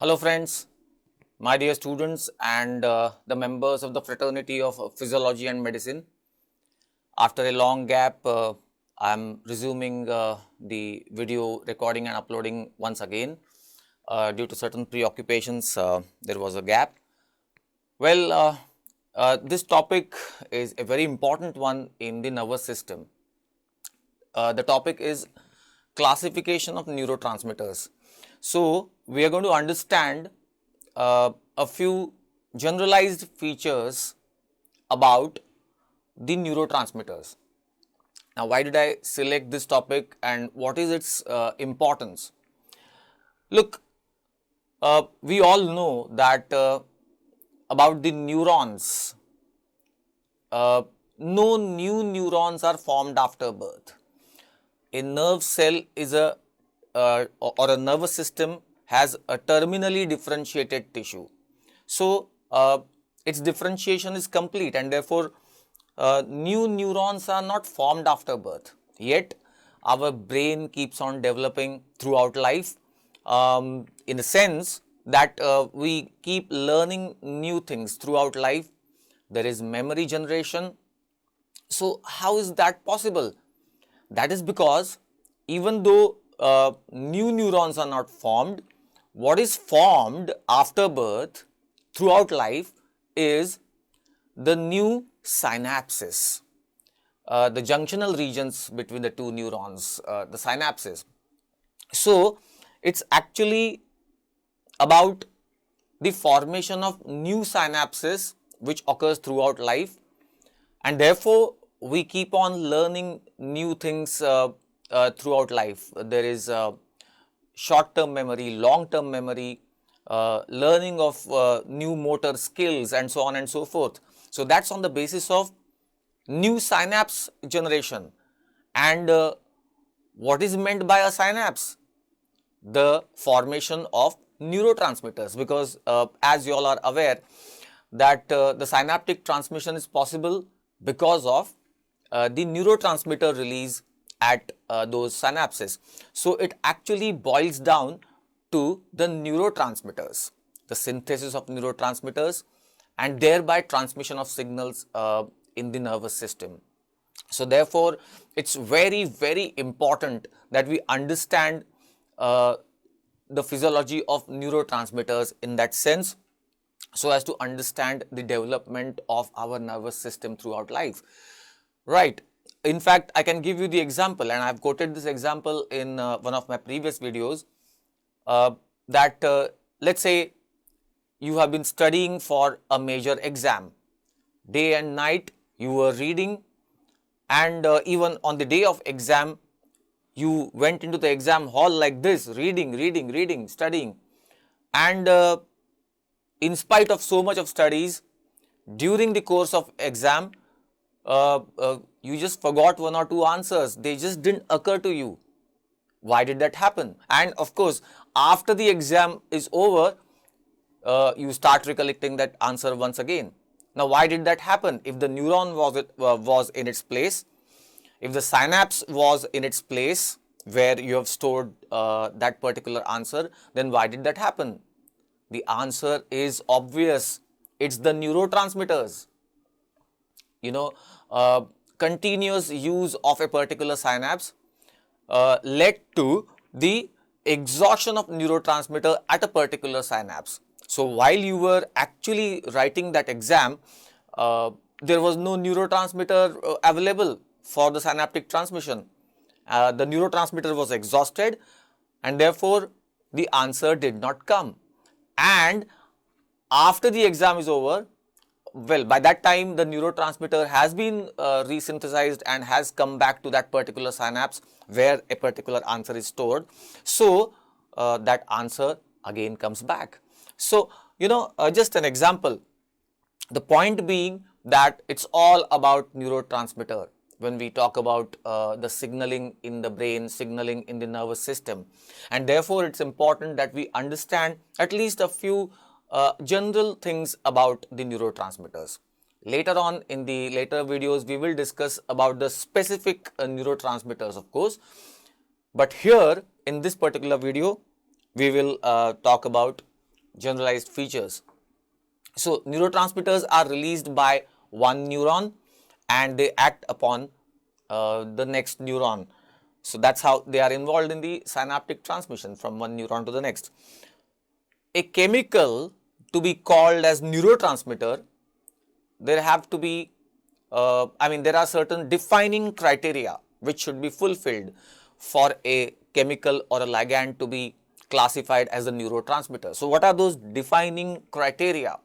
Hello friends, my dear students and the members of the fraternity of physiology and medicine. After a long gap, I am resuming the video recording and uploading once again. Due to certain preoccupations, there was a gap. Well, this topic is a very important one in the nervous system. The topic is classification of neurotransmitters. So, we are going to understand a few generalized features about the neurotransmitters. Now, why did I select this topic and what is its importance? Look, we all know that about the neurons. No new neurons are formed after birth. A nerve cell is or a nervous system has a terminally differentiated tissue. So, its differentiation is complete and therefore, new neurons are not formed after birth. Yet, our brain keeps on developing throughout life in a sense that we keep learning new things throughout life. There is memory generation. So, how is that possible? That is because even though new neurons are not formed, what is formed after birth throughout life is the new synapses, the junctional regions between the two neurons, the synapses. So, it's actually about the formation of new synapses which occurs throughout life, and therefore we keep on learning new things throughout life. There is short-term memory, long-term memory, learning of new motor skills and so on and so forth. So, that's on the basis of new synapse generation. And what is meant by a synapse? The formation of neurotransmitters, because as you all are aware that the synaptic transmission is possible because of the neurotransmitter release at those synapses. So, it actually boils down to the neurotransmitters, the synthesis of neurotransmitters and thereby transmission of signals in the nervous system. So, therefore, it's very important that we understand the physiology of neurotransmitters in that sense, so as to understand the development of our nervous system throughout life. Right. In fact, I can give you the example, and I have quoted this example in one of my previous videos, that let's say you have been studying for a major exam. Day and night you were reading, and even on the day of exam, you went into the exam hall like this, reading, studying. And in spite of so much of studies, during the course of exam, you just forgot one or two answers. They just didn't occur to you. Why did that happen? And of course, after the exam is over, you start recollecting that answer once again. Now, why did that happen? If the neuron was in its place, if the synapse was in its place where you have stored that particular answer, then why did that happen? The answer is obvious. It's the neurotransmitters. You know, continuous use of a particular synapse led to the exhaustion of neurotransmitter at a particular synapse. So, while you were actually writing that exam, there was no neurotransmitter available for the synaptic transmission. The neurotransmitter was exhausted, and therefore the answer did not come. And after the exam is over, well, by that time the neurotransmitter has been resynthesized and has come back to that particular synapse where a particular answer is stored. So, that answer again comes back. So, just an example. The point being that it's all about neurotransmitter when we talk about the signaling in the brain, signaling in the nervous system. And therefore, it's important that we understand at least a few general things about the neurotransmitters. Later on in the later videos, we will discuss about the specific neurotransmitters, of course. But here in this particular video, we will talk about generalized features. So neurotransmitters are released by one neuron and they act upon the next neuron. So that's how they are involved in the synaptic transmission from one neuron to the next. A chemical to be called as neurotransmitter, there have to be, there are certain defining criteria which should be fulfilled for a chemical or a ligand to be classified as a neurotransmitter. So what are those defining criteria?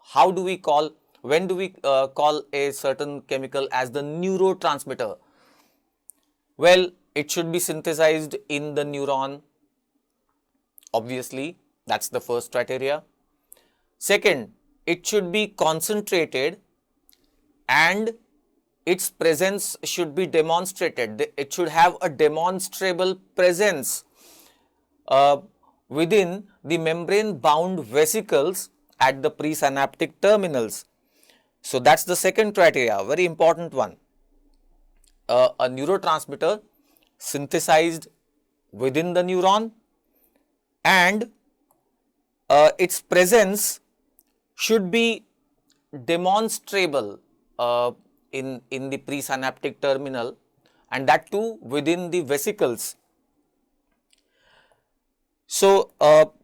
How do we call, when do we call a certain chemical as the neurotransmitter? Well, it should be synthesized in the neuron, obviously, that's the first criteria. Second, it should be concentrated and its presence should be demonstrated. It should have a demonstrable presence within the membrane bound vesicles at the presynaptic terminals. So that's the second criteria, very important one. A neurotransmitter synthesized within the neuron and its presence should be demonstrable in the presynaptic terminal, and that too within the vesicles. So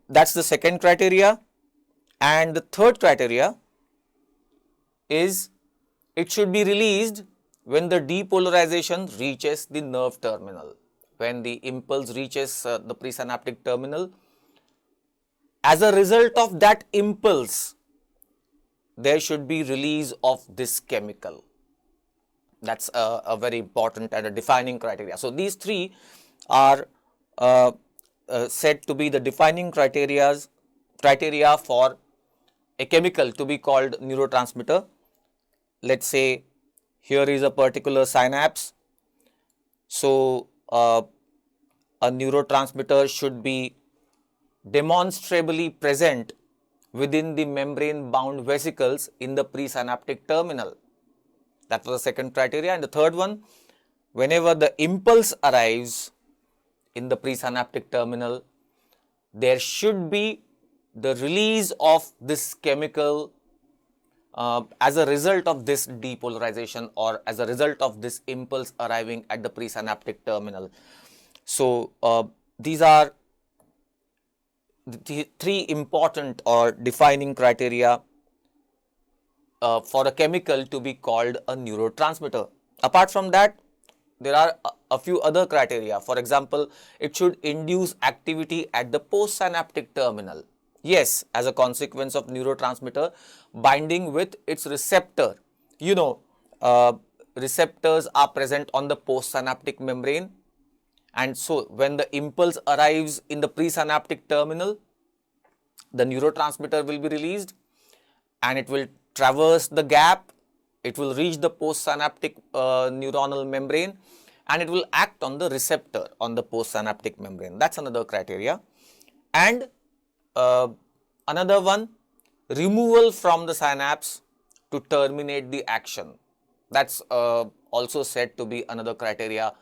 that's the second criteria. And the third criteria is it should be released when the depolarization reaches the nerve terminal. When the impulse reaches the presynaptic terminal, as a result of that impulse, there should be release of this chemical. That's a very important and a defining criteria. So these three are said to be the defining criteria for a chemical to be called neurotransmitter. Let's say here is a particular synapse. So a neurotransmitter should be demonstrably present within the membrane bound vesicles in the presynaptic terminal. That was the second criteria. And the third one, whenever the impulse arrives in the presynaptic terminal, there should be the release of this chemical as a result of this depolarization or as a result of this impulse arriving at the presynaptic terminal. So these are the three important or defining criteria for a chemical to be called a neurotransmitter. Apart from that, there are a few other criteria. For example, it should induce activity at the postsynaptic terminal. Yes, as a consequence of neurotransmitter binding with its receptor. You know, receptors are present on the postsynaptic membrane, and so when the impulse arrives in the presynaptic terminal, the neurotransmitter will be released and it will traverse the gap, it will reach the postsynaptic neuronal membrane and it will act on the receptor on the postsynaptic membrane. That's another criteria. And another one, removal from the synapse to terminate the action. That's also said to be another criteria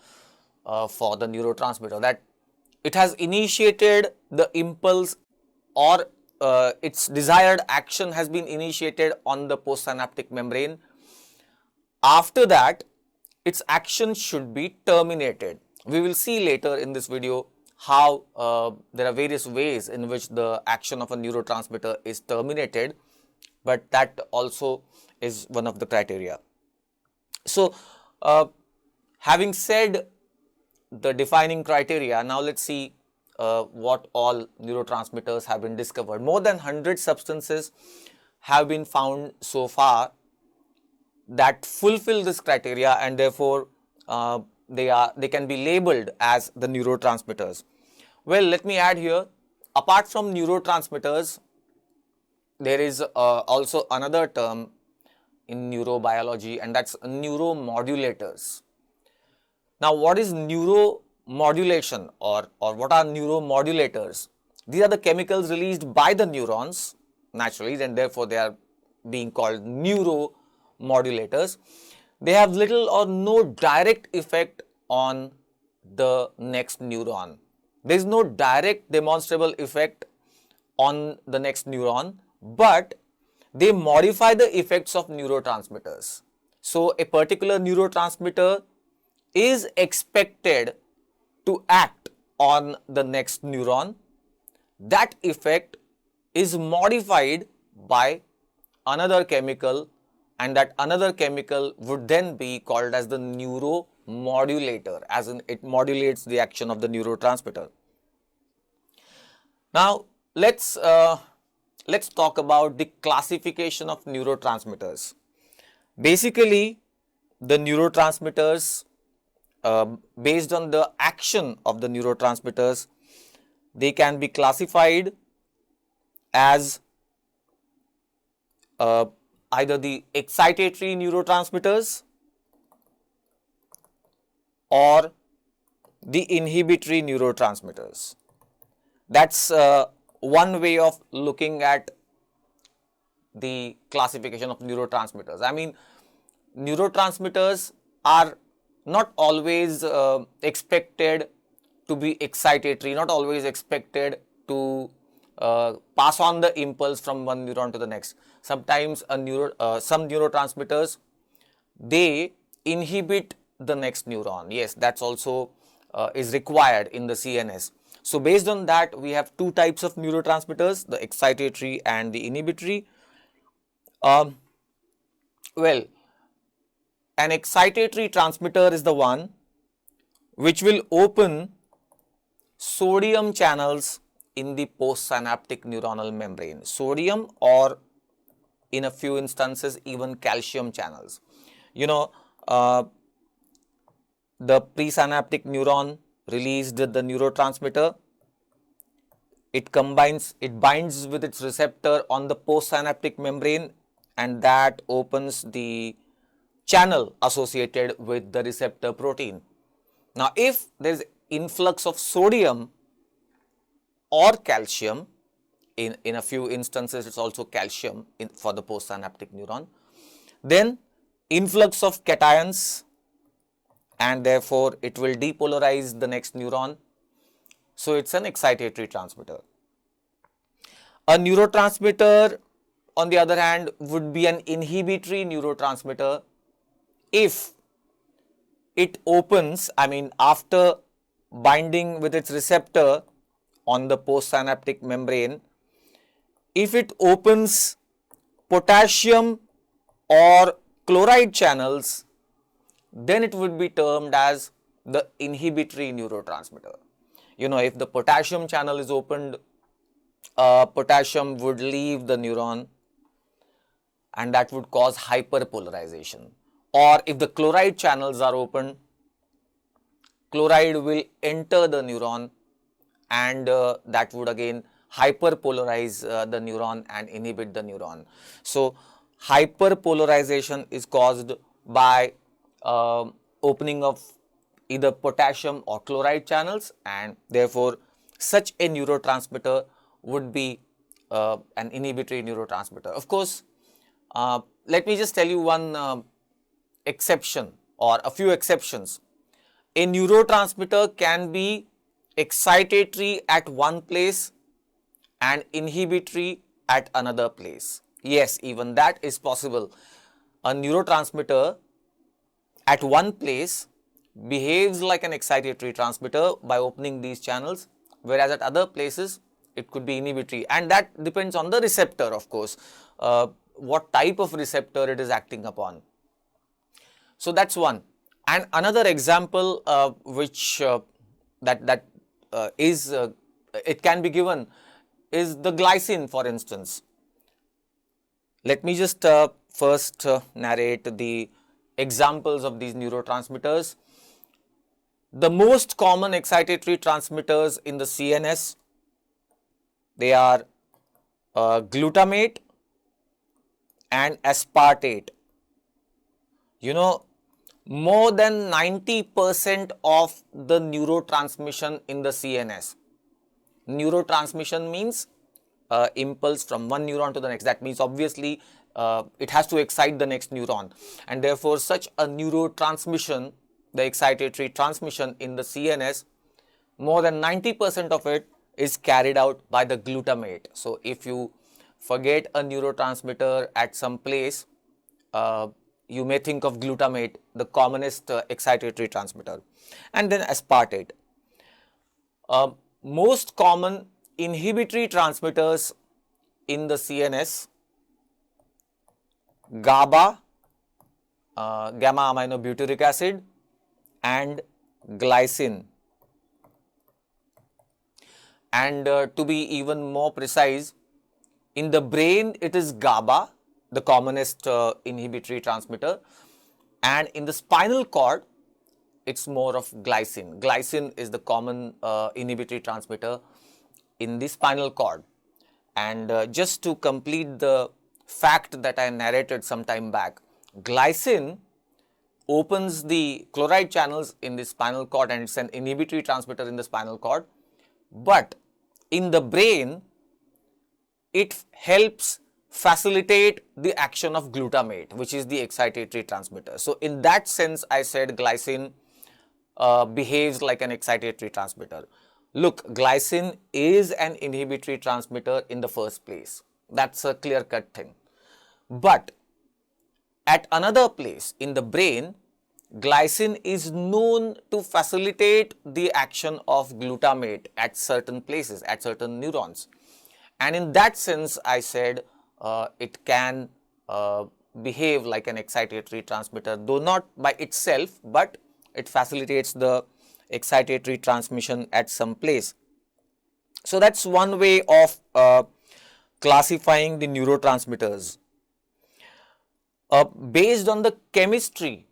for the neurotransmitter, that it has initiated the impulse or its desired action has been initiated on the postsynaptic membrane. After that, its action should be terminated. We will see later in this video how there are various ways in which the action of a neurotransmitter is terminated, but that also is one of the criteria. So, having said the defining criteria, now let's see what all neurotransmitters have been discovered. More than 100 substances have been found so far that fulfill this criteria, and therefore they can be labeled as the neurotransmitters. Well, let me add here, apart from neurotransmitters, there is also another term in neurobiology, and that's neuromodulators. Now, what is neuromodulation or what are neuromodulators? These are the chemicals released by the neurons naturally, and therefore they are being called neuromodulators. They have little or no direct effect on the next neuron. There is no direct demonstrable effect on the next neuron, but they modify the effects of neurotransmitters. So a particular neurotransmitter is expected to act on the next neuron. That effect is modified by another chemical, and that another chemical would then be called as the neuromodulator, as in it modulates the action of the neurotransmitter. Now let's talk about the classification of neurotransmitters. Basically, the neurotransmitters, based on the action of the neurotransmitters, they can be classified as either the excitatory neurotransmitters or the inhibitory neurotransmitters. That's one way of looking at the classification of neurotransmitters. I mean, neurotransmitters are not always expected to be excitatory, not always expected to pass on the impulse from one neuron to the next. Sometimes some neurotransmitters, they inhibit the next neuron. Yes, that's also is required in the CNS. So based on that, we have two types of neurotransmitters, the excitatory and the inhibitory. Well, an excitatory transmitter is the one which will open sodium channels in the postsynaptic neuronal membrane. Sodium, or in a few instances even calcium channels. You know, the presynaptic neuron released the neurotransmitter. It binds with its receptor on the postsynaptic membrane, and that opens the channel associated with the receptor protein. Now, if there is influx of sodium or calcium, in a few instances it's also calcium for the postsynaptic neuron, then influx of cations, and therefore it will depolarize the next neuron. So it's an excitatory transmitter. A neurotransmitter, on the other hand, would be an inhibitory neurotransmitter if it opens, I mean, after binding with its receptor on the postsynaptic membrane, if it opens potassium or chloride channels, then it would be termed as the inhibitory neurotransmitter. You know, if the potassium channel is opened, potassium would leave the neuron, and that would cause hyperpolarization. Or if the chloride channels are open, chloride will enter the neuron, and that would again hyperpolarize the neuron and inhibit the neuron. So hyperpolarization is caused by opening of either potassium or chloride channels, and therefore such a neurotransmitter would be an inhibitory neurotransmitter. Of course, let me just tell you one exception, or a few exceptions. A neurotransmitter can be excitatory at one place and inhibitory at another place. Yes, even that is possible. A neurotransmitter at one place behaves like an excitatory transmitter by opening these channels, whereas at other places it could be inhibitory, and that depends on the receptor, of course, what type of receptor it is acting upon. So that's one. And another example which it can be given is the glycine, for instance. Let me just first narrate the examples of these neurotransmitters. The most common excitatory transmitters in the CNS, they are glutamate and aspartate. You know, more than 90% of the neurotransmission in the CNS. Neurotransmission means impulse from one neuron to the next. That means obviously it has to excite the next neuron, and therefore such a neurotransmission, the excitatory transmission in the CNS, more than 90% of it is carried out by the glutamate. So if you forget a neurotransmitter at some place, you may think of glutamate, the commonest excitatory transmitter, and then aspartate. Most common inhibitory transmitters in the CNS: GABA, gamma aminobutyric acid, and glycine. And to be even more precise, in the brain it is GABA, the commonest inhibitory transmitter, and in the spinal cord it's more of glycine. Glycine is the common inhibitory transmitter in the spinal cord. And just to complete the fact that I narrated some time back, glycine opens the chloride channels in the spinal cord and it's an inhibitory transmitter in the spinal cord. But in the brain, it helps facilitate the action of glutamate, which is the excitatory transmitter. So in that sense, I said glycine behaves like an excitatory transmitter. Look, glycine is an inhibitory transmitter in the first place. That's a clear-cut thing. But at another place in the brain, glycine is known to facilitate the action of glutamate at certain places, at certain neurons. And in that sense, I said it can behave like an excitatory transmitter, though not by itself, but it facilitates the excitatory transmission at some place. So that's one way of classifying the neurotransmitters. Based on the chemistry,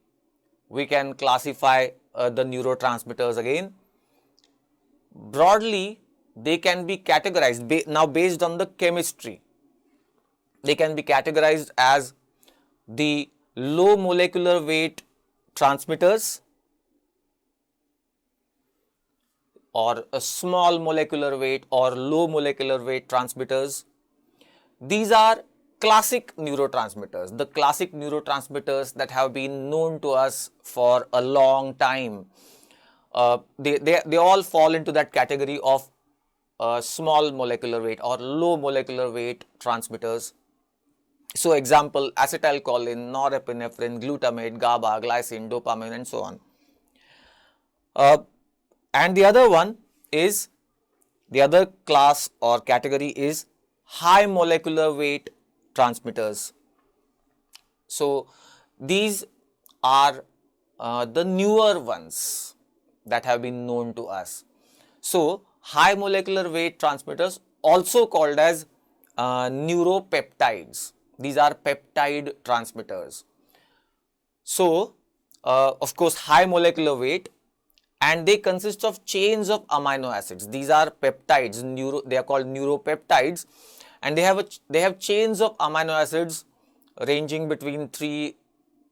we can classify the neurotransmitters again. Broadly, they can be categorized. Now, based on the chemistry, they can be categorized as the low molecular weight transmitters, or a small molecular weight or low molecular weight transmitters. These are classic neurotransmitters, the classic neurotransmitters that have been known to us for a long time. They all fall into that category of small molecular weight or low molecular weight transmitters. So example, acetylcholine, norepinephrine, glutamate, GABA, glycine, dopamine, and so on. And the other one is, the other class or category is high molecular weight transmitters. So these are the newer ones that have been known to us. So high molecular weight transmitters, also called as neuropeptides. These are peptide transmitters. So of course, high molecular weight, and they consist of chains of amino acids. These are peptides. They are called neuropeptides, and they have chains of amino acids ranging between 3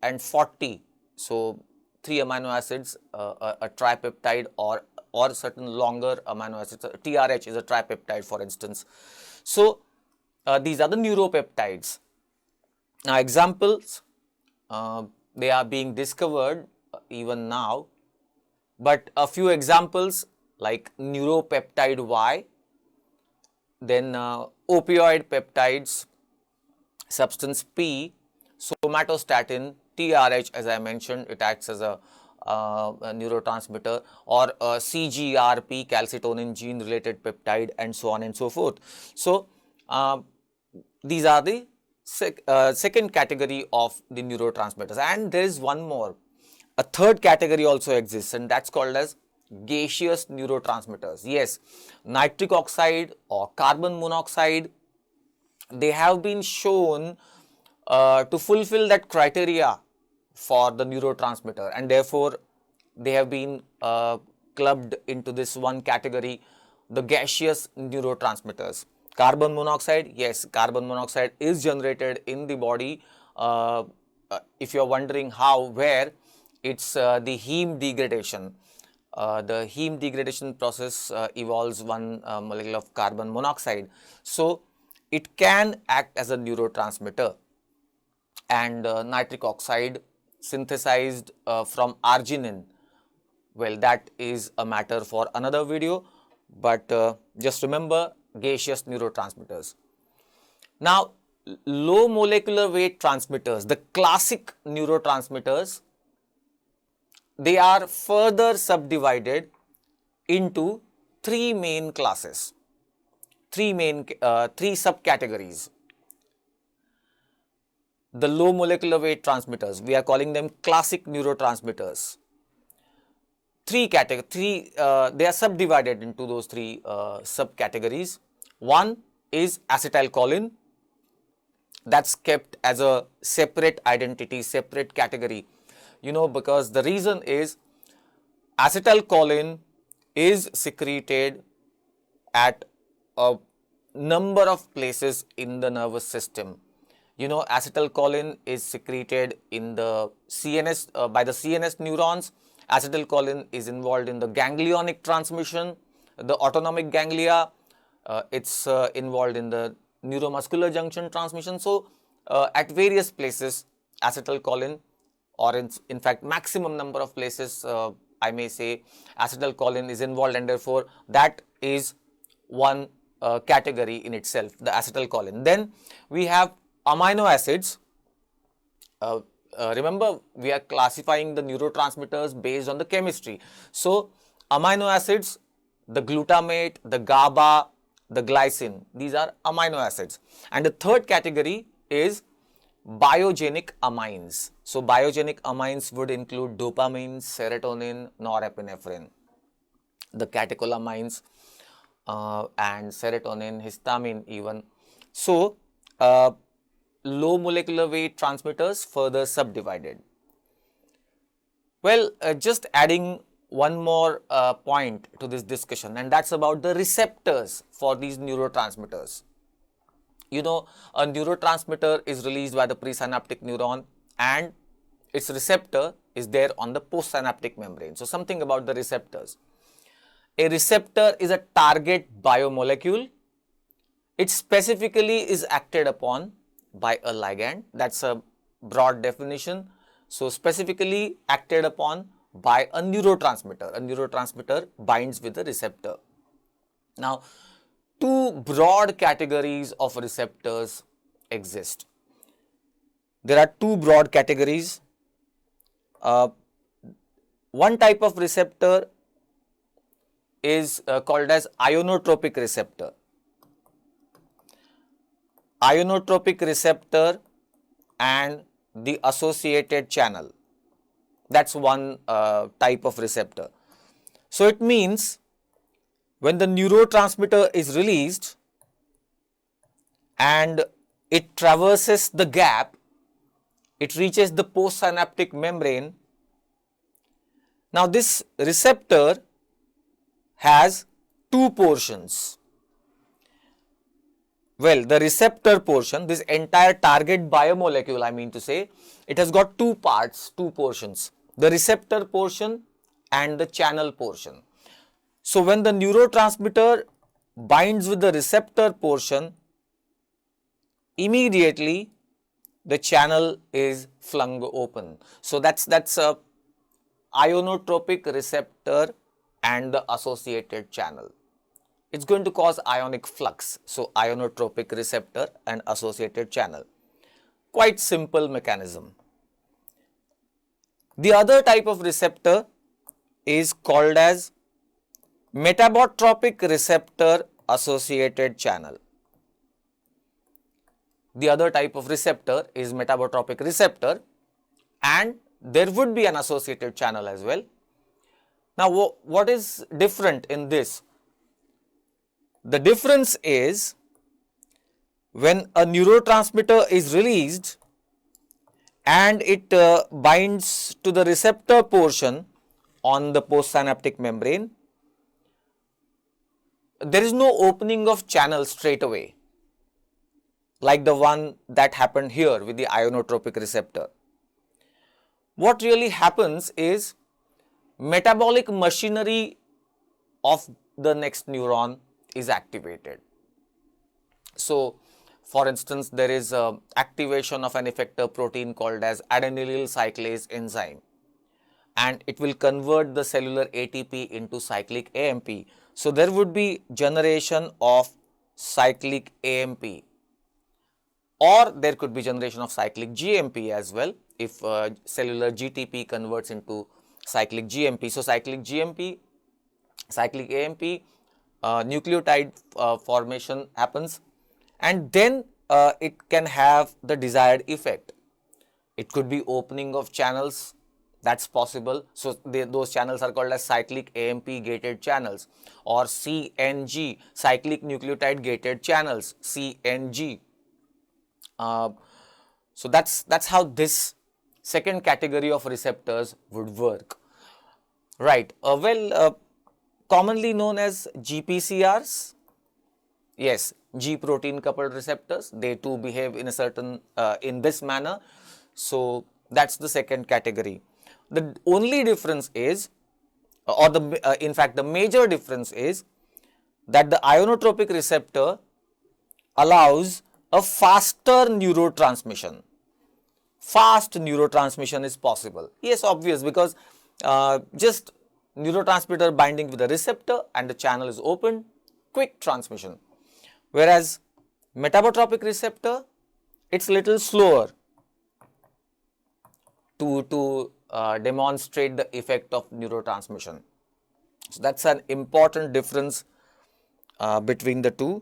and 40. So 3 amino acids, a tripeptide, or certain longer amino acids. TRH is a tripeptide, for instance. So these are the neuropeptides. Now examples, they are being discovered even now. But a few examples like neuropeptide Y, then opioid peptides, substance P, somatostatin, TRH, as I mentioned, it acts as a neurotransmitter, or CGRP, calcitonin gene related peptide, and so on and so forth. So these are the second category of the neurotransmitters, and there is one more. A third category also exists, and that's called as gaseous neurotransmitters. Yes, nitric oxide or carbon monoxide, they have been shown to fulfill that criteria for the neurotransmitter, and therefore they have been clubbed into this one category, the gaseous neurotransmitters. Carbon monoxide, yes, carbon monoxide is generated in the body. If you are wondering how, where, it's the heme degradation. The heme degradation process evolves one molecule of carbon monoxide. So it can act as a neurotransmitter. And nitric oxide synthesized from arginine, well, that is a matter for another video. but just remember gaseous neurotransmitters. Now, low molecular weight transmitters, the classic neurotransmitters, they are further subdivided into three main classes, three subcategories. The low molecular weight transmitters, we are calling them classic neurotransmitters. They are subdivided into those three subcategories. One is acetylcholine, that's kept as a separate identity, separate category, because the reason is acetylcholine is secreted at a number of places in the nervous system. Acetylcholine is secreted in the CNS, by the CNS neurons. Acetylcholine is involved in the ganglionic transmission, the autonomic ganglia. It's involved in the neuromuscular junction transmission. So, at various places, acetylcholine, or in fact maximum number of places, I may say, acetylcholine is involved, and therefore that is one category in itself, the acetylcholine. Then we have amino acids. Remember, we are classifying the neurotransmitters based on the chemistry. So, amino acids, the glutamate, the GABA, the glycine, these are amino acids. And the third category is biogenic amines. So, biogenic amines would include dopamine, serotonin, norepinephrine, the catecholamines, and serotonin, histamine even. So, low molecular weight transmitters further subdivided. Well, just adding one more point to this discussion, and that's about the receptors for these neurotransmitters. A neurotransmitter is released by the presynaptic neuron, and its receptor is there on the postsynaptic membrane. So, something about the receptors. A receptor is a target biomolecule. It specifically is acted upon by a ligand. That's a broad definition. So, specifically acted upon by a neurotransmitter. A neurotransmitter binds with the receptor. Now, two broad categories of receptors exist. There are two broad categories. One type of receptor is called as ionotropic receptor. Ionotropic receptor and the associated channel. That's one type of receptor. So, it means when the neurotransmitter is released and it traverses the gap, it reaches the postsynaptic membrane. Now, this receptor has two portions. Well, the receptor portion, this entire target biomolecule, I mean to say, it has got two parts, two portions, the receptor portion and the channel portion. So, when the neurotransmitter binds with the receptor portion, immediately the channel is flung open. So, that's a ionotropic receptor and the associated channel. It's going to cause ionic flux. So, ionotropic receptor and associated channel. Quite simple mechanism. The other type of receptor is called as metabotropic receptor associated channel. The other type of receptor is metabotropic receptor, and there would be an associated channel as well. Now, what is different in this? The difference is when a neurotransmitter is released and it binds to the receptor portion on the postsynaptic membrane, there is no opening of channel straight away, like the one that happened here with the ionotropic receptor. What really happens is metabolic machinery of the next neuron is activated. So, for instance, there is activation of an effector protein called as adenylyl cyclase enzyme, and it will convert the cellular ATP into cyclic AMP. So there would be generation of cyclic AMP, or there could be generation of cyclic GMP as well if cellular GTP converts into cyclic GMP. So cyclic GMP, cyclic AMP, nucleotide formation happens, and then it can have the desired effect. It could be opening of channels, that's possible. So those channels are called as cyclic AMP gated channels, or CNG, cyclic nucleotide gated channels, CNG. So that's how this second category of receptors would work, right? Commonly known as GPCRs. Yes, G protein coupled receptors, they too behave in a certain in this manner. So that's the second category. The only difference is, or in fact the major difference is, that the ionotropic receptor allows a faster neurotransmission. Fast neurotransmission is possible. Yes, obvious, because just neurotransmitter binding with the receptor and the channel is opened, quick transmission. Whereas metabotropic receptor, it's little slower to demonstrate the effect of neurotransmission. So that's an important difference between the two.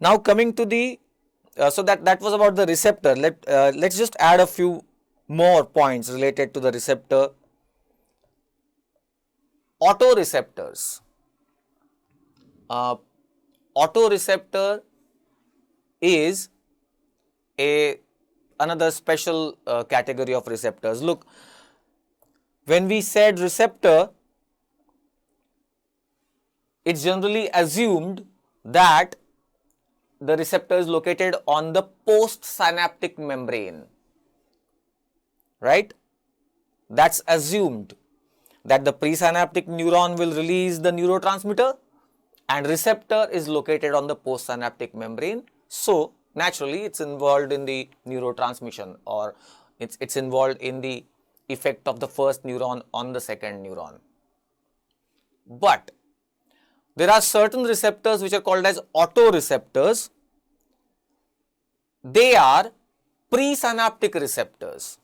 Now coming to the so that was about the receptor. Let's just add a few more points related to the receptor. Autoreceptors. Autoreceptor is another special category of receptors. Look, when we said receptor, it's generally assumed that the receptor is located on the postsynaptic membrane, right? That's assumed, that the presynaptic neuron will release the neurotransmitter and receptor is located on the postsynaptic membrane. So naturally it's involved in the neurotransmission, or it's involved in the effect of the first neuron on the second neuron. But there are certain receptors which are called as autoreceptors. They are presynaptic receptors.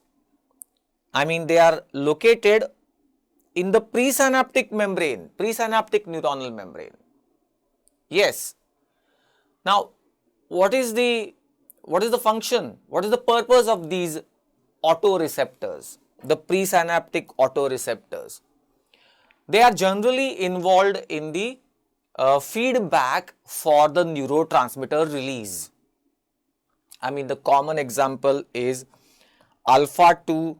I mean, they are located in the presynaptic membrane, presynaptic neuronal membrane. Yes. Now, what is the function? What is the purpose of these autoreceptors, the presynaptic autoreceptors? They are generally involved in the feedback for the neurotransmitter release. I mean, the common example is alpha 2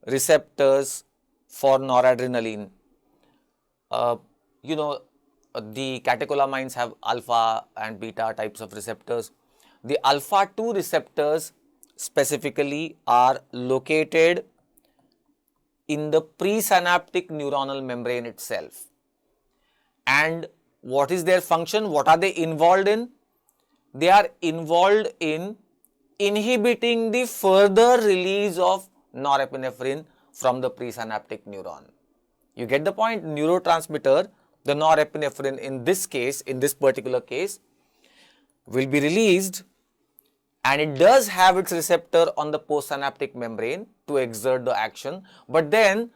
receptors for noradrenaline. The catecholamines have alpha and beta types of receptors. The alpha 2 receptors specifically are located in the presynaptic neuronal membrane itself. And what is their function? What are they involved in? They are involved in inhibiting the further release of norepinephrine from the presynaptic neuron. You get the point? Neurotransmitter, the norepinephrine in this case, in this particular case, will be released, and it does have its receptor on the postsynaptic membrane to exert the action. But then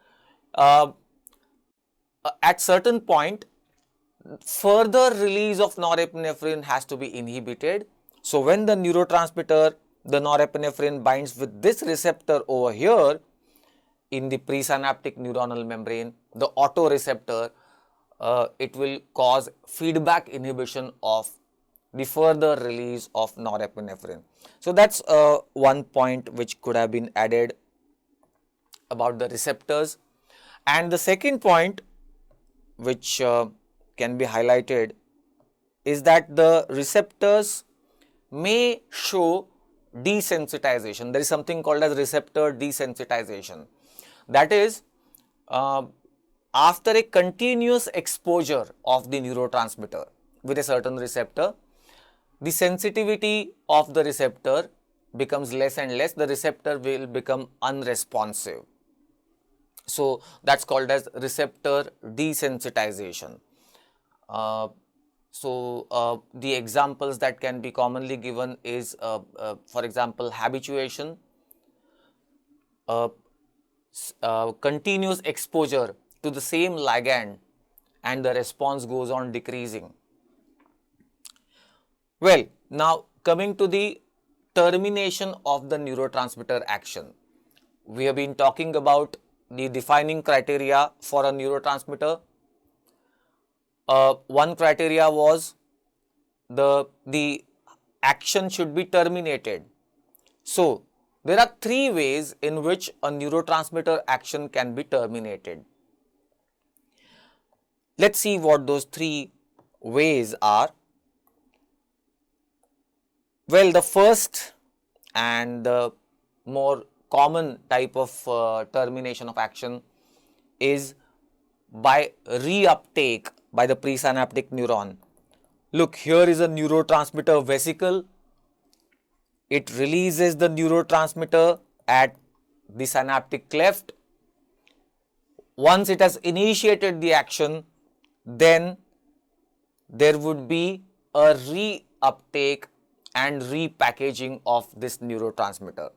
at certain point, further release of norepinephrine has to be inhibited. So when the neurotransmitter, the norepinephrine, binds with this receptor over here in the presynaptic neuronal membrane, the autoreceptor, it will cause feedback inhibition of the further release of norepinephrine. So that's one point which could have been added about the receptors. And the second point which can be highlighted is that the receptors may show desensitization. There is something called as receptor desensitization. That is, after a continuous exposure of the neurotransmitter with a certain receptor, the sensitivity of the receptor becomes less and less. The receptor will become unresponsive. So that's called as receptor desensitization. The examples that can be commonly given is, for example, habituation, continuous exposure to the same ligand, and the response goes on decreasing. Well, now coming to the termination of the neurotransmitter action. We have been talking about the defining criteria for a neurotransmitter. One criteria was the action should be terminated. So, there are three ways in which a neurotransmitter action can be terminated. Let's see what those three ways are. Well, the first and the more common type of termination of action is by reuptake by the presynaptic neuron. Look, here is a neurotransmitter vesicle. It releases the neurotransmitter at the synaptic cleft. Once it has initiated the action, then there would be a reuptake and repackaging of this neurotransmitter.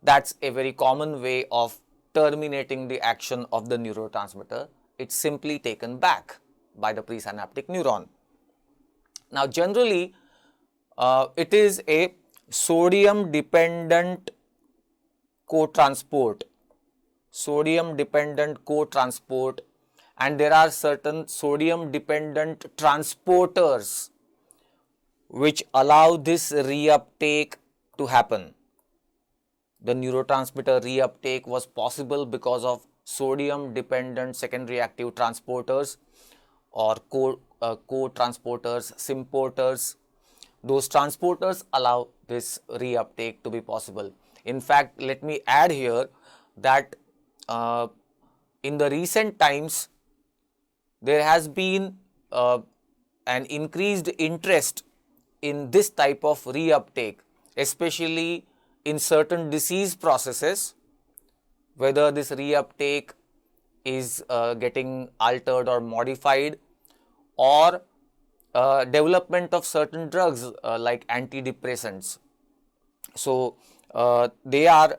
That's a very common way of terminating the action of the neurotransmitter. It's simply taken back by the presynaptic neuron. Now, generally, it is a sodium dependent cotransport, and there are certain sodium dependent transporters which allow this reuptake to happen. The neurotransmitter reuptake was possible because of sodium dependent secondary active transporters or co-transporters, symporters. Those transporters allow this reuptake to be possible. In fact, let me add here that in the recent times, there has been an increased interest in this type of reuptake, especially in certain disease processes, whether this reuptake is getting altered or modified, or development of certain drugs like antidepressants. So, they are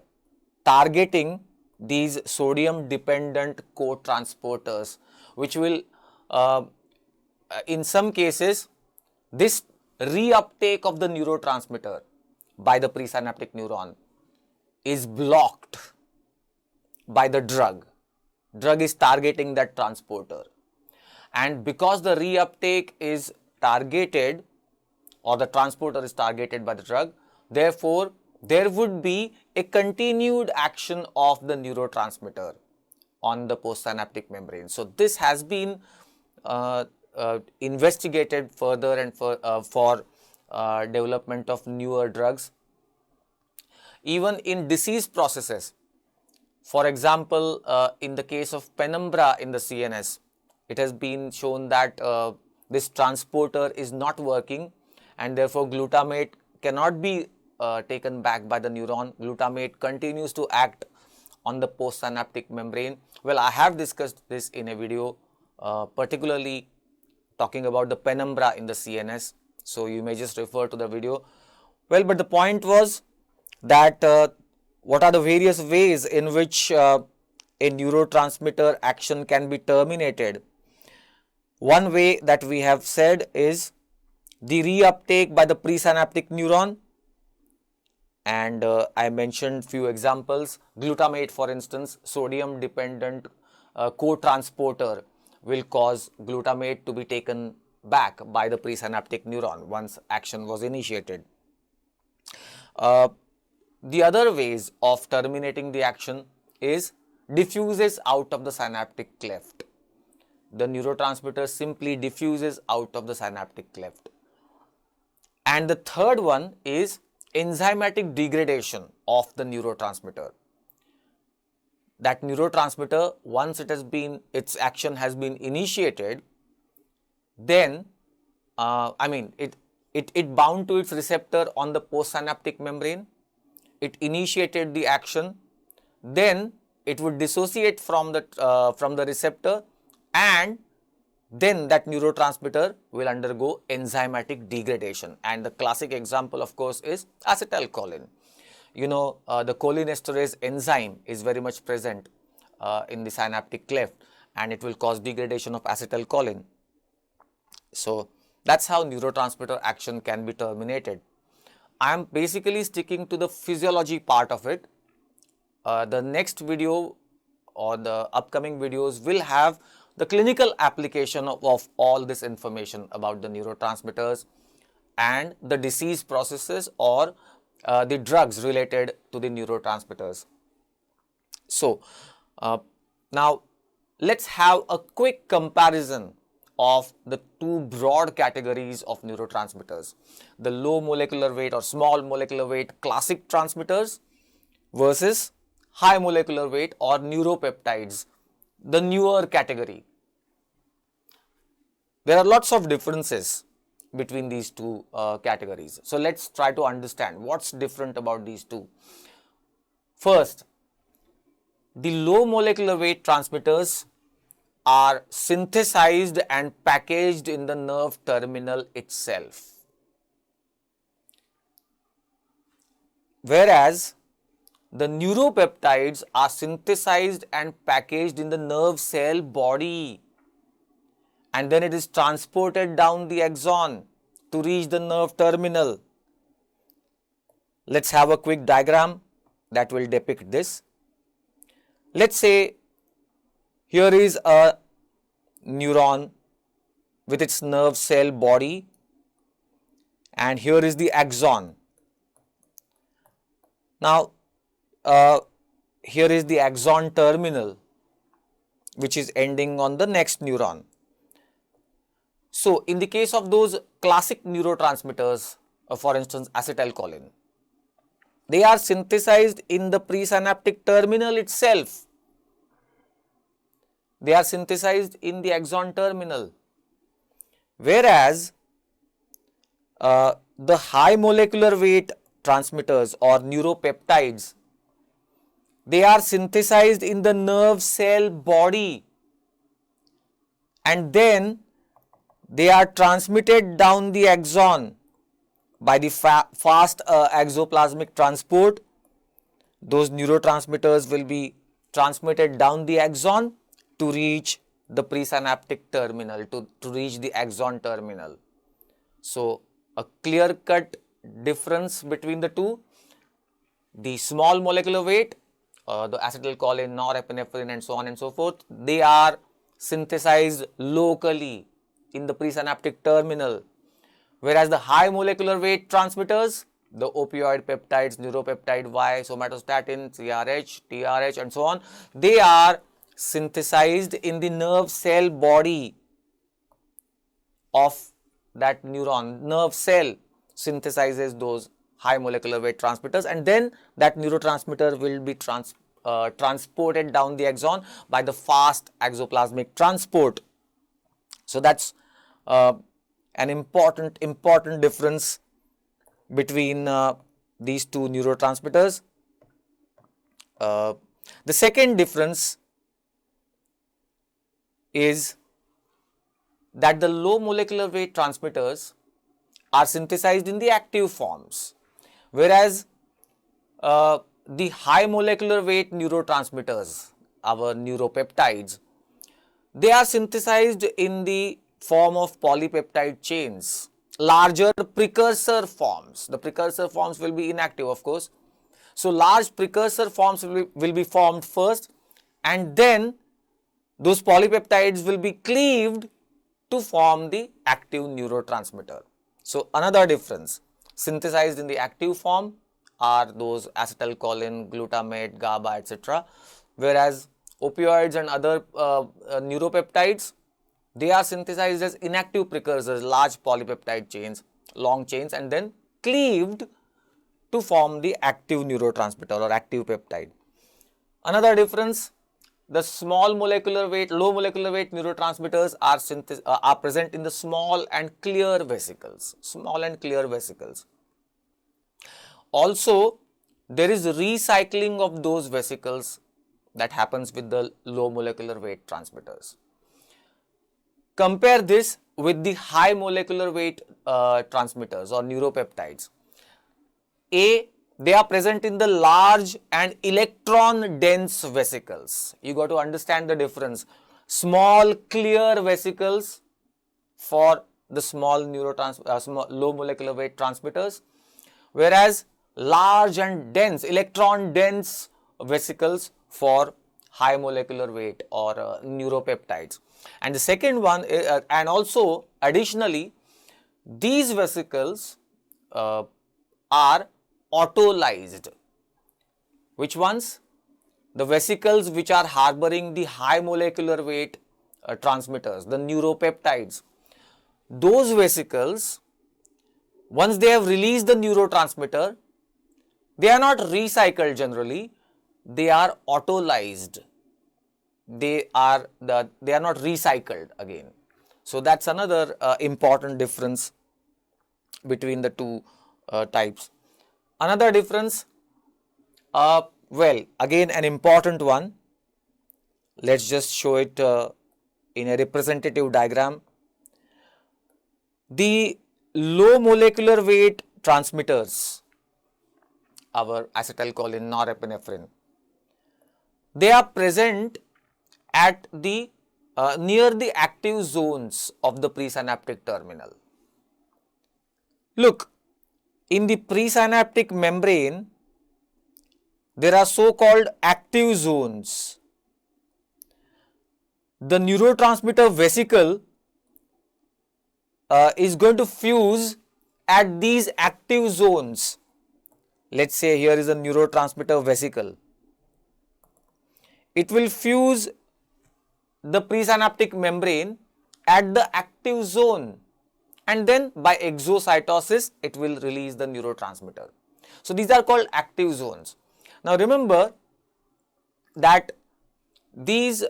targeting these sodium dependent co-transporters, which will in some cases, this reuptake of the neurotransmitter by the presynaptic neuron is blocked by the drug. Drug is targeting that transporter, and because the reuptake is targeted or the transporter is targeted by the drug, therefore there would be a continued action of the neurotransmitter on the postsynaptic membrane. So, this has been investigated further and for development of newer drugs. Even in disease processes, for example, in the case of penumbra in the CNS, it has been shown that this transporter is not working, and therefore glutamate cannot be taken back by the neuron. Glutamate continues to act on the postsynaptic membrane. Well, I have discussed this in a video, particularly talking about the penumbra in the CNS. So, you may just refer to the video. Well, but the point was that what are the various ways in which a neurotransmitter action can be terminated. One way that we have said is the reuptake by the presynaptic neuron, and I mentioned few examples. Glutamate, for instance, sodium dependent co-transporter will cause glutamate to be taken back by the presynaptic neuron once action was initiated. The other ways of terminating the action is diffuses out of the synaptic cleft. The neurotransmitter simply diffuses out of the synaptic cleft. And the third one is enzymatic degradation of the neurotransmitter. That neurotransmitter, once its action has been initiated, then it bound to its receptor on the postsynaptic membrane. It initiated the action, then it would dissociate from the receptor and then that neurotransmitter will undergo enzymatic degradation. And the classic example, of course, is acetylcholine. The cholinesterase enzyme is very much present in the synaptic cleft, and it will cause degradation of acetylcholine. So that's how neurotransmitter action can be terminated. I am basically sticking to the physiology part of it. The next video or the upcoming videos will have the clinical application of all this information about the neurotransmitters and the disease processes or the drugs related to the neurotransmitters. So now let's have a quick comparison of the two broad categories of neurotransmitters: the low molecular weight or small molecular weight classic transmitters versus high molecular weight or neuropeptides, the newer category. There are lots of differences between these two categories. So let's try to understand what's different about these two. First, the low molecular weight transmitters are synthesized and packaged in the nerve terminal itself, whereas the neuropeptides are synthesized and packaged in the nerve cell body, and then it is transported down the axon to reach the nerve terminal. Let's have a quick diagram that will depict this. Let's say here is a neuron with its nerve cell body, and here is the axon. Now, here is the axon terminal, which is ending on the next neuron. So, in the case of those classic neurotransmitters, for instance acetylcholine, they are synthesized in the presynaptic terminal itself. They are synthesized in the axon terminal, whereas the high molecular weight transmitters or neuropeptides, they are synthesized in the nerve cell body, and then they are transmitted down the axon by the fast exoplasmic transport. Those neurotransmitters will be transmitted down the axon to reach the presynaptic terminal, to reach the axon terminal. So a clear-cut difference between the two. The small molecular weight, the acetylcholine, norepinephrine and so on and so forth, they are synthesized locally in the presynaptic terminal, whereas the high molecular weight transmitters, the opioid peptides, neuropeptide Y, somatostatin, CRH, TRH and so on, they are synthesized in the nerve cell body of that neuron. Nerve cell synthesizes those high molecular weight transmitters, and then that neurotransmitter will be transported down the axon by the fast exoplasmic transport. So that's an important difference between these two neurotransmitters. The second difference is that the low molecular weight transmitters are synthesized in the active forms, whereas the high molecular weight neurotransmitters, our neuropeptides, they are synthesized in the form of polypeptide chains, larger precursor forms. The precursor forms will be inactive, of course. So large precursor forms will be formed first, and then those polypeptides will be cleaved to form the active neurotransmitter. So another difference, synthesized in the active form are those acetylcholine, glutamate, GABA, etc., whereas opioids and other neuropeptides, they are synthesized as inactive precursors, large polypeptide chains, long chains, and then cleaved to form the active neurotransmitter or active peptide. Another difference, the small molecular weight, low molecular weight neurotransmitters are present in the small and clear vesicles, Also, there is recycling of those vesicles that happens with the low molecular weight transmitters. compare this with the high molecular weight transmitters or neuropeptides. They are present in the large and electron dense vesicles. You got to understand the difference. Small clear vesicles for the small low molecular weight transmitters, whereas large and dense electron dense vesicles for high molecular weight or neuropeptides. And the second one and also additionally, these vesicles are autolyzed. Which ones? The vesicles which are harboring the high molecular weight transmitters, the neuropeptides. Those vesicles, once they have released the neurotransmitter, they are not recycled generally, they are autolyzed. They are not recycled again. So that's another important difference between the two types. Another difference, well, again an important one. Let's just show it in a representative diagram. The low molecular weight transmitters, our acetylcholine, norepinephrine, they are present at the near the active zones of the presynaptic terminal. Look, in the presynaptic membrane, there are so-called active zones. The neurotransmitter vesicle is going to fuse at these active zones. Let's say here is a neurotransmitter vesicle. It will fuse the presynaptic membrane at the active zone, and then by exocytosis it will release the neurotransmitter. So these are called active zones. Now remember that these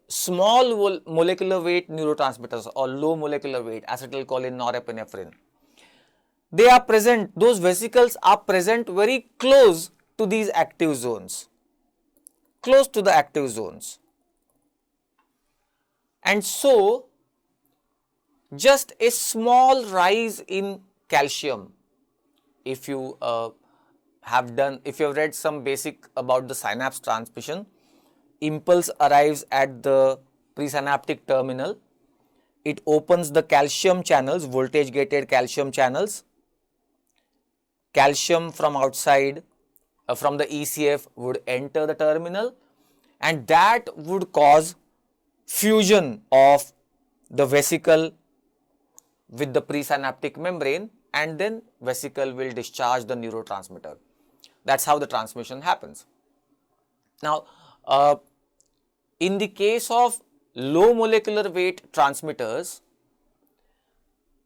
small molecular weight neurotransmitters or low molecular weight, acetylcholine, norepinephrine, they are present, those vesicles are present very close to these active zones, close to the active zones. And so, just a small rise in calcium, if you have read some basic about the synapse transmission, impulse arrives at the presynaptic terminal, it opens the calcium channels, voltage gated calcium channels, calcium from outside, from the ECF would enter the terminal, and that would cause fusion of the vesicle with the presynaptic membrane, and then vesicle will discharge the neurotransmitter. That's how the transmission happens. Now, in the case of low molecular weight transmitters,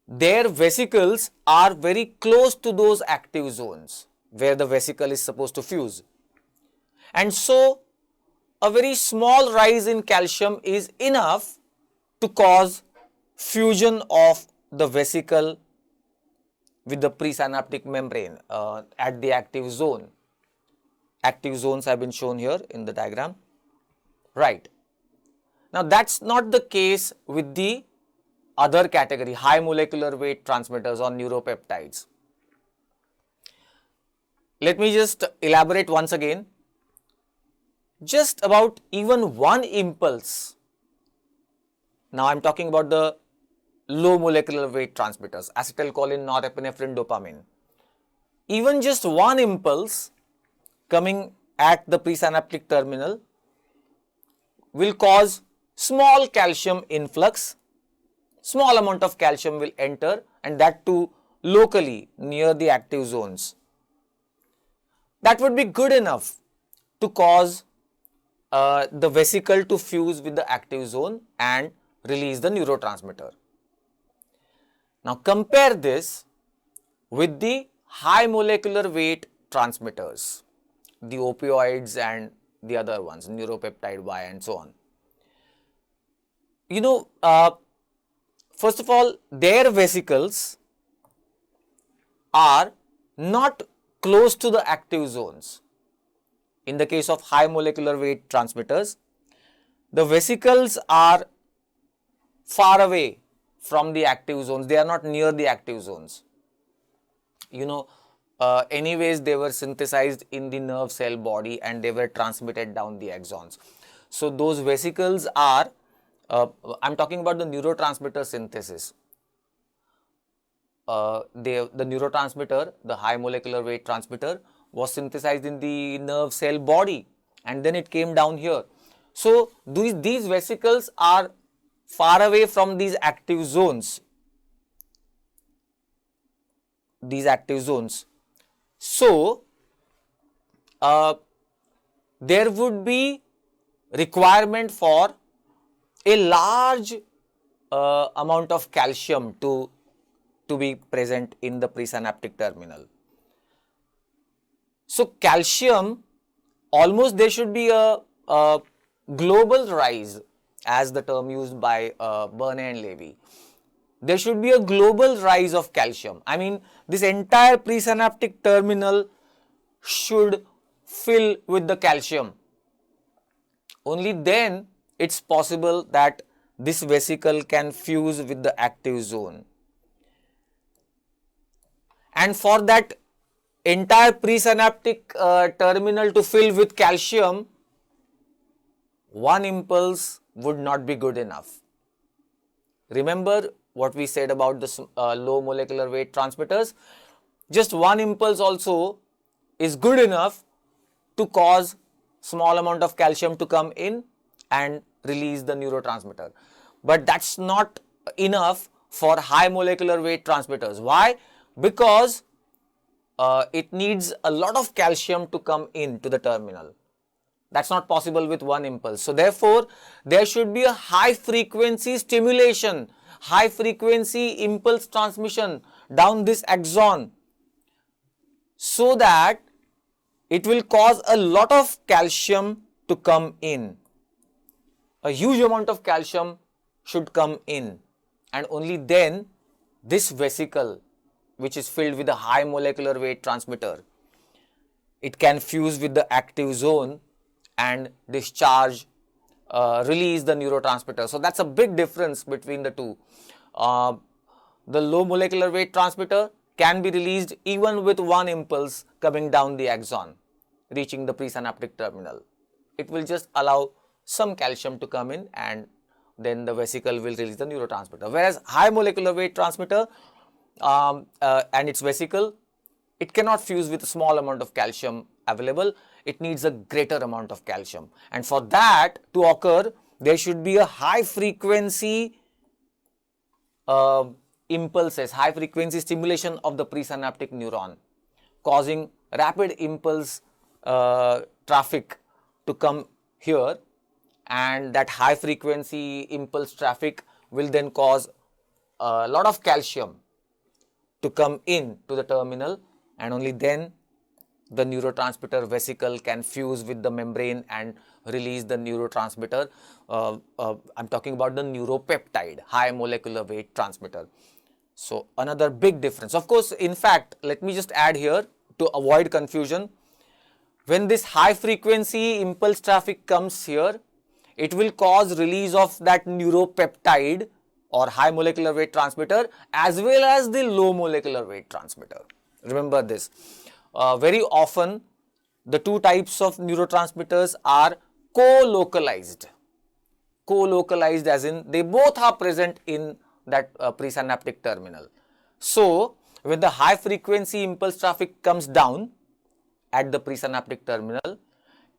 their vesicles are very close to those active zones where the vesicle is supposed to fuse. And so, a very small rise in calcium is enough to cause fusion of the vesicle with the presynaptic membrane at the active zone. Active zones have been shown here in the diagram. Right. Now, that's not the case with the other category, high molecular weight transmitters or neuropeptides. Let me just elaborate once again. Just about even one impulse. Now, I am talking about the low molecular weight transmitters, acetylcholine, norepinephrine, dopamine. Even just one impulse coming at the presynaptic terminal will cause small calcium influx. Small amount of calcium will enter, and that too locally near the active zones. That would be good enough to cause the vesicle to fuse with the active zone and release the neurotransmitter. Now compare this with the high molecular weight transmitters, the opioids and the other ones, neuropeptide Y and so on. You know, first of all, their vesicles are not close to the active zones. In the case of high molecular weight transmitters, the vesicles are far away from the active zones. They are not near the active zones. Anyways, they were synthesized in the nerve cell body and they were transmitted down the axons. So those vesicles are, I'm talking about the neurotransmitter synthesis. The neurotransmitter, the high molecular weight transmitter, was synthesized in the nerve cell body and then it came down here. So these vesicles are far away from these active zones. So there would be requirement for a large amount of calcium to be present in the presynaptic terminal. So calcium, almost there should be a global rise, as the term used by Berne and Levy. There should be a global rise of calcium. I mean, this entire presynaptic terminal should fill with the calcium. Only then it's possible that this vesicle can fuse with the active zone. And for that entire presynaptic terminal to fill with calcium, one impulse would not be good enough. Remember what we said about the low molecular weight transmitters? Just one impulse also is good enough to cause small amount of calcium to come in and release the neurotransmitter. But that's not enough for high molecular weight transmitters. Why? Because it needs a lot of calcium to come into the terminal. That's not possible with one impulse. So therefore, there should be a high frequency stimulation, high frequency impulse transmission down this axon, so that it will cause a lot of calcium to come in. A huge amount of calcium should come in, and only then this vesicle, which is filled with a high molecular weight transmitter, it can fuse with the active zone and discharge, release the neurotransmitter. So that's a big difference between the two. The low molecular weight transmitter can be released even with one impulse coming down the axon, reaching the presynaptic terminal. It will just allow some calcium to come in and then the vesicle will release the neurotransmitter. Whereas high molecular weight transmitter and its vesicle, it cannot fuse with a small amount of calcium available. It needs a greater amount of calcium, and for that to occur, there should be a high frequency impulses, high frequency stimulation of the presynaptic neuron, causing rapid impulse traffic to come here, and that high frequency impulse traffic will then cause a lot of calcium to come in to the terminal, and only then the neurotransmitter vesicle can fuse with the membrane and release the neurotransmitter. I'm talking about the neuropeptide, high molecular weight transmitter. So another big difference. Of course, in fact, let me just add here to avoid confusion. When this high frequency impulse traffic comes here, it will cause release of that neuropeptide or high molecular weight transmitter as well as the low molecular weight transmitter. Remember this. Very often the two types of neurotransmitters are co-localized. Co-localized as in they both are present in that presynaptic terminal. So when the high frequency impulse traffic comes down at the presynaptic terminal,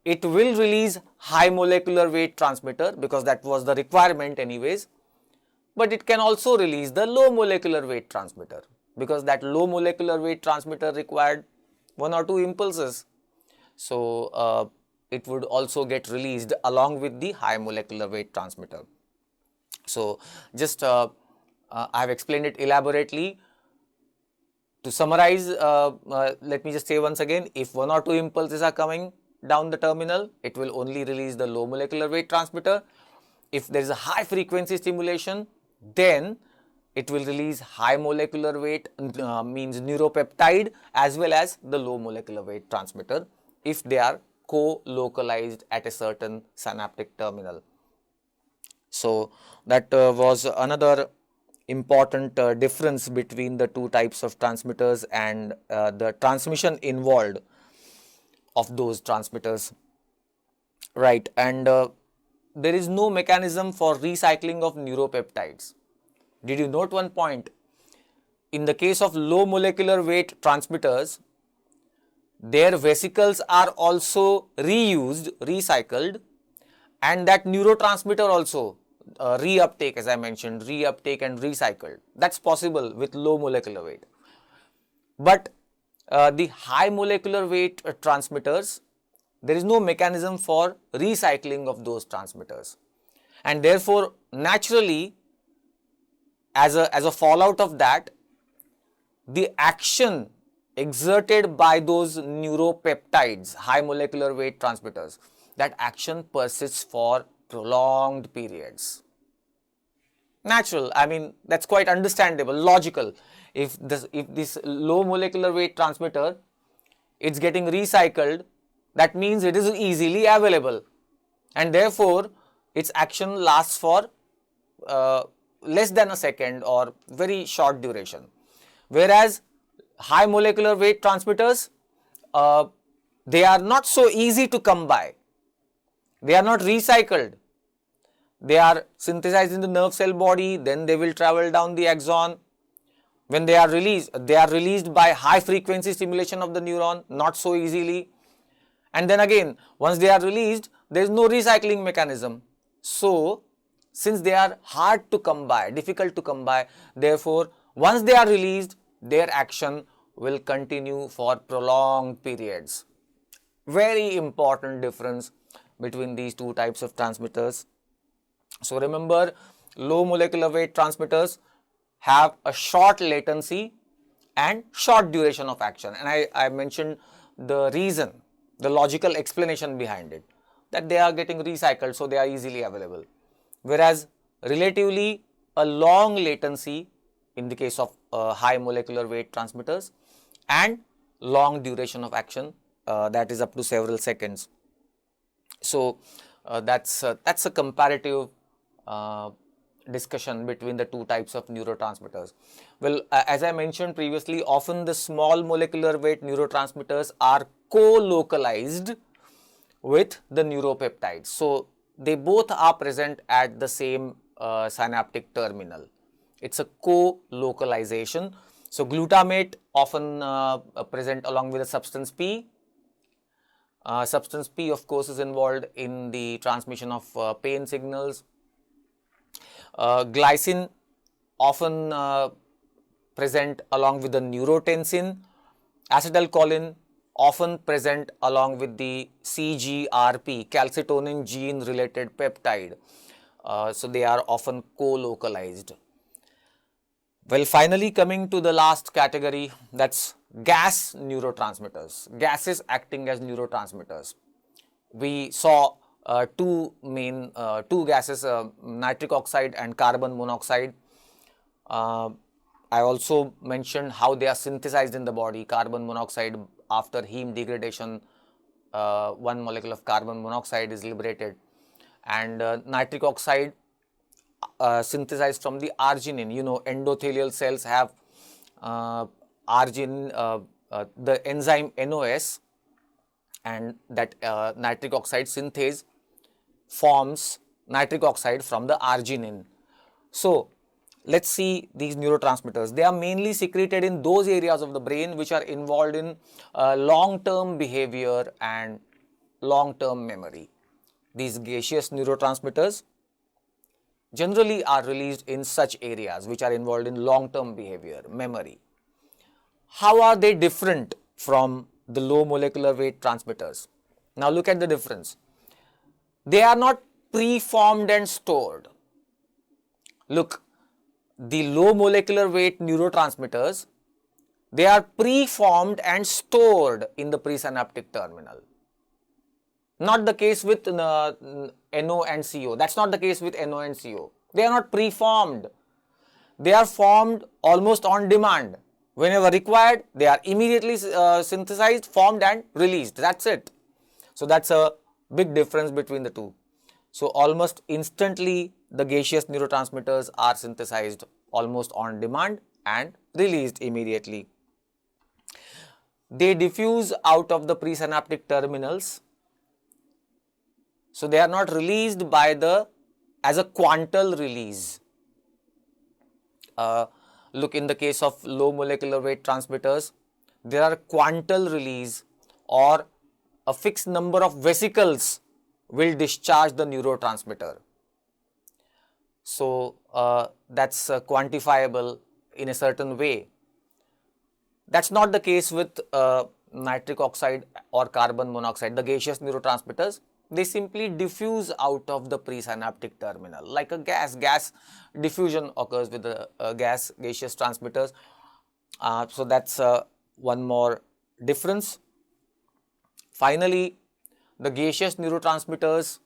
it will release high molecular weight transmitter because that was the requirement anyways, but it can also release the low molecular weight transmitter because that low molecular weight transmitter required one or two impulses. So it would also get released along with the high molecular weight transmitter. So just I have explained it elaborately. To summarize, let me just say once again, if one or two impulses are coming down the terminal, it will only release the low molecular weight transmitter. If there is a high frequency stimulation, then it will release high molecular weight, means neuropeptide, as well as the low molecular weight transmitter if they are co-localized at a certain synaptic terminal. So that was another important difference between the two types of transmitters and the transmission involved of those transmitters, right? And there is no mechanism for recycling of neuropeptides. Did you note one point? In the case of low molecular weight transmitters, their vesicles are also reused, recycled, and that neurotransmitter also reuptake, as I mentioned, reuptake and recycled. That's possible with low molecular weight. But the high molecular weight transmitters, there is no mechanism for recycling of those transmitters, and therefore naturally, as a fallout of that, the action exerted by those neuropeptides, high molecular weight transmitters, that action persists for prolonged periods. Natural, I mean, that's quite understandable, logical. If this low molecular weight transmitter, it's getting recycled, that means it is easily available, and therefore its action lasts for less than a second or very short duration. Whereas high molecular weight transmitters, they are not so easy to come by. They are not recycled. They are synthesized in the nerve cell body, then they will travel down the axon. When they are released by high frequency stimulation of the neuron, not so easily. And then again, once they are released, there is no recycling mechanism. So, since they are hard to come by, difficult to come by, therefore, once they are released, their action will continue for prolonged periods. Very important difference between these two types of transmitters. So remember, low molecular weight transmitters have a short latency and short duration of action, and I mentioned the reason, the logical explanation behind it, that they are getting recycled, so they are easily available. Whereas relatively a long latency in the case of high molecular weight transmitters and long duration of action, that is up to several seconds. So that's a comparative discussion between the two types of neurotransmitters. Well, as I mentioned previously, often the small molecular weight neurotransmitters are co-localized with the neuropeptides. So they both are present at the same synaptic terminal. It's a co-localization. So glutamate often present along with the substance P. Substance P, of course, is involved in the transmission of pain signals. Glycine often present along with the neurotensin. Acetylcholine often present along with the CGRP, calcitonin gene related peptide. So they are often co-localized. Well, finally coming to the last category, that's gas neurotransmitters, gases acting as neurotransmitters. We saw two gases, nitric oxide and carbon monoxide. I also mentioned how they are synthesized in the body. Carbon monoxide, after heme degradation, one molecule of carbon monoxide is liberated, and nitric oxide synthesized from the arginine. You know, endothelial cells have arginine, the enzyme NOS, and that nitric oxide synthase forms nitric oxide from the arginine. So let's see these neurotransmitters. They are mainly secreted in those areas of the brain which are involved in long-term behavior and long-term memory. These gaseous neurotransmitters generally are released in such areas which are involved in long-term behavior, memory. How are they different from the low molecular weight transmitters? Now look at the difference. They are not preformed and stored. Look, the low molecular weight neurotransmitters, they are preformed and stored in the presynaptic terminal. Not the case with NO and CO. That's not the case with NO and CO. They are not preformed. They are formed almost on demand. Whenever required, they are immediately synthesized, formed and released. That's it. So that's a big difference between the two. So almost instantly the gaseous neurotransmitters are synthesized almost on demand and released immediately. They diffuse out of the presynaptic terminals, so they are not released as a quantal release. Look, in the case of low molecular weight transmitters, there are quantal release, or a fixed number of vesicles will discharge the neurotransmitter. So that's quantifiable in a certain way. That's not the case with nitric oxide or carbon monoxide. The gaseous neurotransmitters, they simply diffuse out of the presynaptic terminal like a gas. Gas diffusion occurs with the gaseous transmitters. So that's one more difference. Finally, the gaseous neurotransmitters,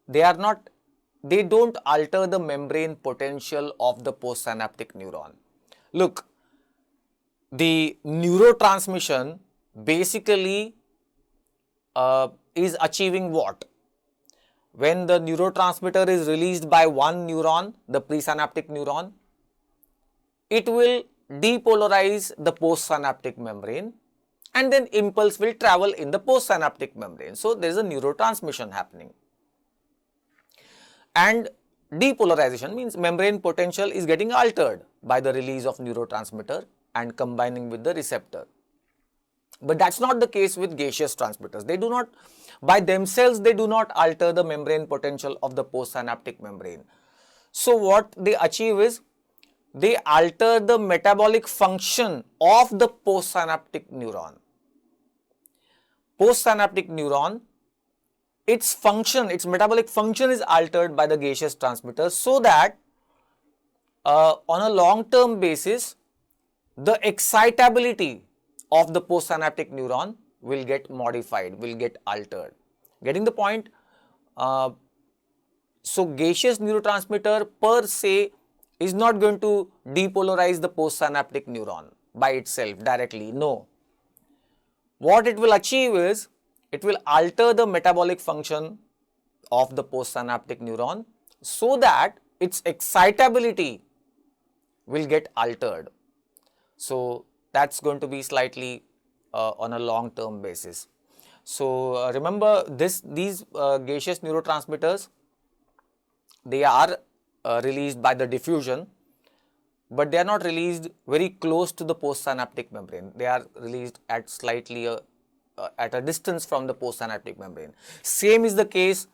they don't alter the membrane potential of the postsynaptic neuron. Look, the neurotransmission basically is achieving what? When the neurotransmitter is released by one neuron, the presynaptic neuron, it will depolarize the postsynaptic membrane, and then impulse will travel in the postsynaptic membrane. So there is a neurotransmission happening. And depolarization means membrane potential is getting altered by the release of neurotransmitter and combining with the receptor. But that's not the case with gaseous transmitters. They do not, by themselves, they do not alter the membrane potential of the postsynaptic membrane. So what they achieve is, they alter the metabolic function of the postsynaptic neuron. Postsynaptic neuron, its function, its metabolic function is altered by the gaseous transmitters, so that on a long-term basis, the excitability of the postsynaptic neuron will get modified, will get altered. Getting the point? So gaseous neurotransmitter per se is not going to depolarize the postsynaptic neuron by itself directly. No. What it will achieve is, it will alter the metabolic function of the postsynaptic neuron so that its excitability will get altered. So that's going to be slightly on a long-term basis. So remember, these gaseous neurotransmitters, they are released by the diffusion, but they are not released very close to the postsynaptic membrane. They are released at slightly at a distance from the postsynaptic membrane. Same is the case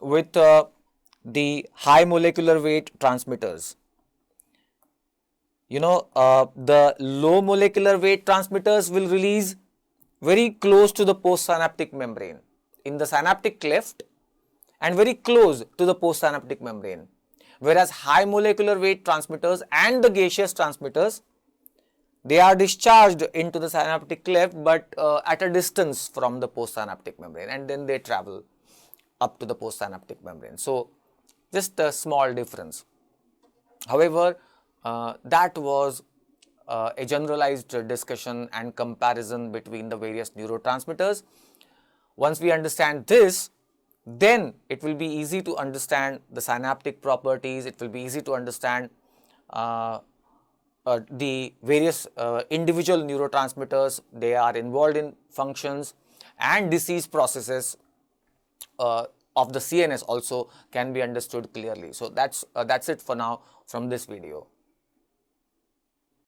with the high molecular weight transmitters. You know, the low molecular weight transmitters will release very close to the postsynaptic membrane, in the synaptic cleft and very close to the postsynaptic membrane. Whereas high molecular weight transmitters and the gaseous transmitters, they are discharged into the synaptic cleft, but at a distance from the postsynaptic membrane, and then they travel up to the postsynaptic membrane. So just a small difference. However, that was a generalized discussion and comparison between the various neurotransmitters. Once we understand this, then it will be easy to understand the synaptic properties. It will be easy to understand the various individual neurotransmitters. They are involved in functions, and disease processes of the CNS also can be understood clearly. So that's it for now from this video.